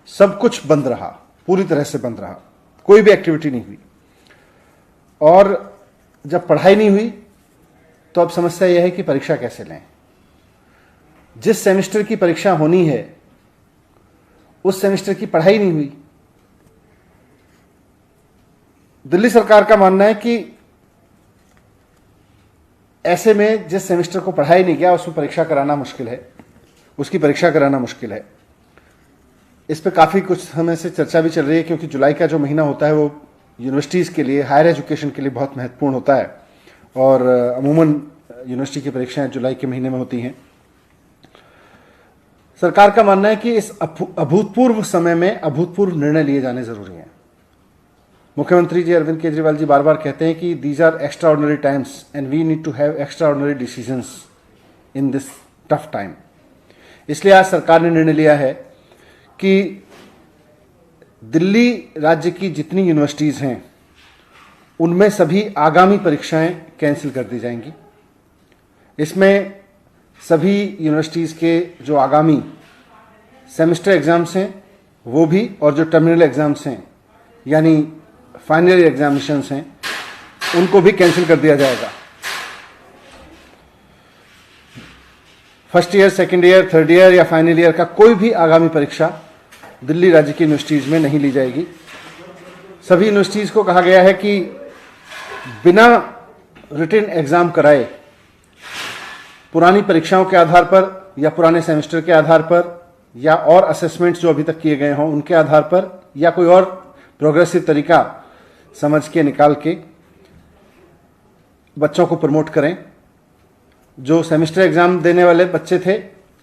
सब कुछ बंद रहा, पूरी तरह से बंद रहा, कोई भी एक्टिविटी नहीं हुई। और जब पढ़ाई नहीं हुई तो अब समस्या यह है कि परीक्षा कैसे लें। जिस सेमेस्टर की परीक्षा होनी है उस सेमेस्टर की पढ़ाई नहीं हुई। दिल्ली सरकार का मानना है कि ऐसे में जिस सेमेस्टर को पढ़ाई नहीं गया उसमें परीक्षा कराना मुश्किल है, उसकी परीक्षा कराना मुश्किल है। इस पर काफ़ी कुछ समय से चर्चा भी चल रही है, क्योंकि जुलाई का जो महीना होता है वो यूनिवर्सिटीज़ के लिए, हायर एजुकेशन के लिए बहुत महत्वपूर्ण होता है। और अमूमन यूनिवर्सिटी की परीक्षाएं जुलाई के महीने में होती हैं। सरकार का मानना है कि इस अभूतपूर्व समय में अभूतपूर्व निर्णय लिए जाने जरूरी हैं। मुख्यमंत्री जी अरविंद केजरीवाल जी बार बार कहते हैं कि these are extraordinary times and we need to have extraordinary decisions in this tough time. इसलिए आज सरकार ने निर्णय लिया है कि दिल्ली राज्य की जितनी यूनिवर्सिटीज़ हैं उनमें सभी आगामी परीक्षाएं कैंसिल कर दी जाएंगी। इसमें सभी यूनिवर्सिटीज़ के जो आगामी सेमेस्टर एग्ज़ाम्स हैं वो भी, और जो टर्मिनल एग्ज़ाम्स हैं यानी फाइनल एग्जामिनेशंस हैं उनको भी कैंसिल कर दिया जाएगा। First year, second year, third year या फाइनल ईयर का कोई भी आगामी परीक्षा दिल्ली राज्य की यूनिवर्सिटीज़ में नहीं ली जाएगी। सभी यूनिवर्सिटीज़ को कहा गया है कि बिना रिटन एग्ज़ाम कराए पुरानी परीक्षाओं के आधार पर या पुराने सेमेस्टर के आधार पर या और असेसमेंट्स जो अभी तक किए गए हों उनके आधार पर या कोई और प्रोग्रेसिव तरीका समझ के निकाल के बच्चों को प्रमोट करें। जो सेमेस्टर एग्ज़ाम देने वाले बच्चे थे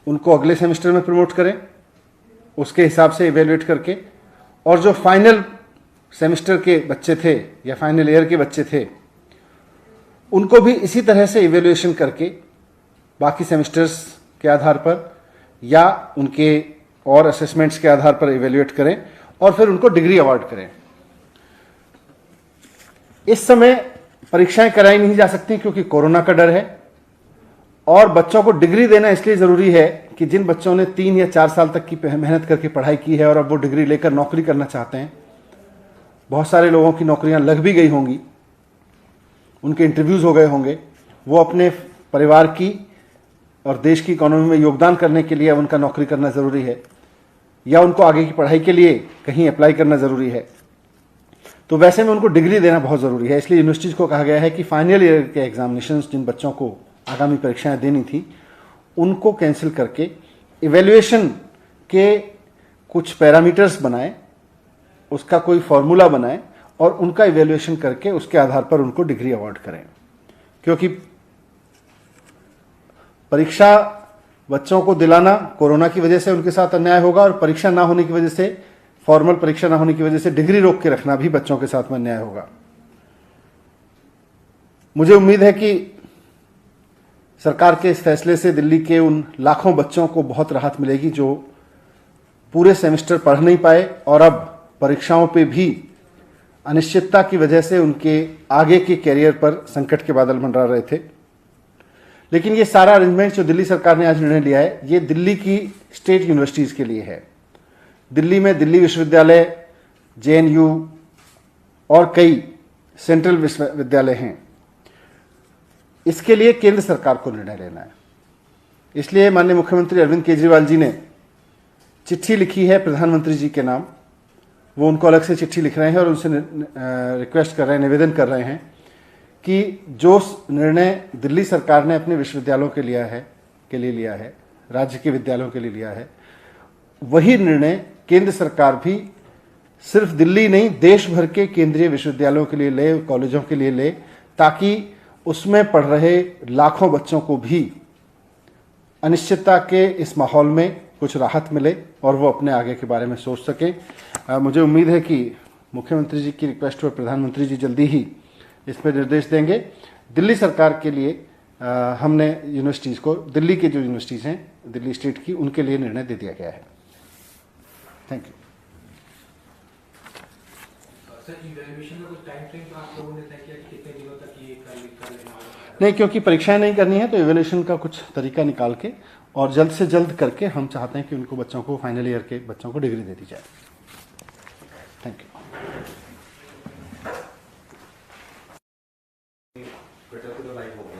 उनको अगले सेमेस्टर में प्रमोट करें, उसके हिसाब से इवेल्युएट करके। और जो फाइनल सेमेस्टर के बच्चे थे या फाइनल ईयर के बच्चे थे उनको भी इसी तरह से इवेल्युएशन करके बाकी सेमेस्टर्स के आधार पर या उनके और असेसमेंट्स के आधार पर इवेल्युएट करें और फिर उनको डिग्री अवार्ड करें। इस समय परीक्षाएं कराई नहीं जा सकती क्योंकि कोरोना का डर है, और बच्चों को डिग्री देना इसलिए ज़रूरी है कि जिन बच्चों ने 3 या 4 साल तक की मेहनत करके पढ़ाई की है और अब वो डिग्री लेकर नौकरी करना चाहते हैं, बहुत सारे लोगों की नौकरियां लग भी गई होंगी, उनके इंटरव्यूज़ हो गए होंगे, वो अपने परिवार की और देश की इकोनॉमी में योगदान करने के लिए उनका नौकरी करना ज़रूरी है या उनको आगे की पढ़ाई के लिए कहीं अप्लाई करना ज़रूरी है। तो वैसे में उनको डिग्री देना बहुत ज़रूरी है। इसलिए यूनिवर्सिटीज़ को कहा गया है कि फाइनल ईयर के एग्जामिनेशंस जिन बच्चों को आगामी परीक्षाएं देनी थी उनको कैंसिल करके इवैल्यूएशन के कुछ पैरामीटर्स बनाए, उसका कोई फॉर्मूला बनाए और उनका इवैल्यूएशन करके उसके आधार पर उनको डिग्री अवार्ड करें। क्योंकि परीक्षा बच्चों को दिलाना कोरोना की वजह से उनके साथ अन्याय होगा, और परीक्षा ना होने की वजह से, फॉर्मल परीक्षा ना होने की वजह से डिग्री रोक के रखना भी बच्चों के साथ में अन्याय होगा। मुझे उम्मीद है कि सरकार के इस फैसले से दिल्ली के उन लाखों बच्चों को बहुत राहत मिलेगी जो पूरे सेमेस्टर पढ़ नहीं पाए और अब परीक्षाओं पे भी अनिश्चितता की वजह से उनके आगे के कैरियर पर संकट के बादल मंडरा रहे थे। लेकिन ये सारा अरेंजमेंट जो दिल्ली सरकार ने आज निर्णय लिया है ये दिल्ली की स्टेट यूनिवर्सिटीज़ के लिए है। दिल्ली में दिल्ली विश्वविद्यालय, जेएनयू और कई सेंट्रल विश्वविद्यालय हैं। इसके लिए केंद्र सरकार को निर्णय लेना है। इसलिए माननीय मुख्यमंत्री अरविंद केजरीवाल जी ने चिट्ठी लिखी है प्रधानमंत्री जी के नाम। वो उनको अलग से चिट्ठी लिख रहे हैं और उनसे रिक्वेस्ट कर रहे हैं, निवेदन कर रहे हैं कि जो निर्णय दिल्ली सरकार ने अपने विश्वविद्यालयों के लिए लिया है, राज्य के विद्यालयों के लिए लिया है, वही निर्णय केंद्र सरकार भी सिर्फ दिल्ली नहीं देश भर के केंद्रीय विश्वविद्यालयों के लिए ले, कॉलेजों के लिए ले, ताकि उसमें पढ़ रहे लाखों बच्चों को भी अनिश्चितता के इस माहौल में कुछ राहत मिले और वो अपने आगे के बारे में सोच सकें। मुझे उम्मीद है कि मुख्यमंत्री जी की रिक्वेस्ट पर प्रधानमंत्री जी जल्दी ही इस पर निर्देश देंगे। दिल्ली सरकार के लिए हमने यूनिवर्सिटीज़ को, दिल्ली के जो यूनिवर्सिटीज़ हैं दिल्ली स्टेट की, उनके लिए निर्णय दे दिया गया है। Thank you. सर इवैल्यूएशन का कुछ टाइम फ्रेम तो आप लोगों ने तय किया कि कितने दिनों तक ये कर लेना होगा? नहीं, क्योंकि परीक्षाएं नहीं करनी है तो इवैल्यूएशन का कुछ तरीका निकाल के और जल्द से जल्द करके हम चाहते हैं कि उनको बच्चों को फाइनल ईयर के बच्चों को डिग्री दे दी जाए। Thank you. ट्विटर पे तो लाइव होगा।